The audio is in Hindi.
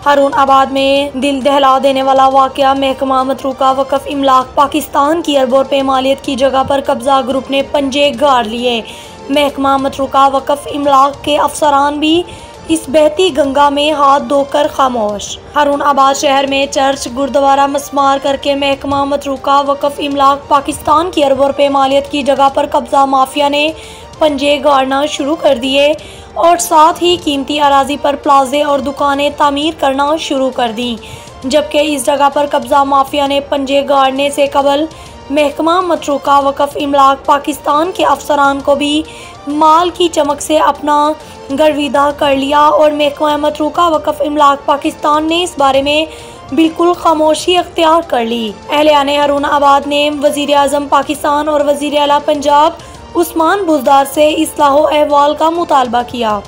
हारून आबाद में दिल दहला देने वाला वाकया। महकमा मतरूका वक़्फ़ इमलाक पाकिस्तान की अरबों रुपए मालियत की जगह पर कब्जा ग्रुप ने पंजे गाड़ लिए। महकमा मतरूका वक़्फ़ इमलाक के अफसरान भी इस बहती गंगा में हाथ धोकर खामोश। हारून आबाद शहर में चर्च गुरुद्वारा मस्मार करके महकमा मतरूका वक़्फ़ इमलाक पाकिस्तान की अरबों रुपए मालियत की जगह पर कब्जा माफिया ने पंजे गाड़ना शुरू कर दिए और साथ ही कीमती अराजी पर प्लाजे और दुकानें तामीर करना शुरू कर दी। जबकि इस जगह पर कब्जा माफिया ने पंजे गाड़ने से कबल महकमा मतरूका वक़्फ़ इमलाक पाकिस्तान के अफसरान को भी माल की चमक से अपना गर्विदा कर लिया और महकमा मतरूका वक़्फ़ इमलाक पाकिस्तान ने इस बारे में बिल्कुल खामोशी अख्तियार कर ली। अहलियाने हारून आबाद ने वज़ीर आज़म पाकिस्तान और वज़ीर आला पंजाब उस्मान बुज़दार से इस्लाह अहवाल का मुतालबा किया।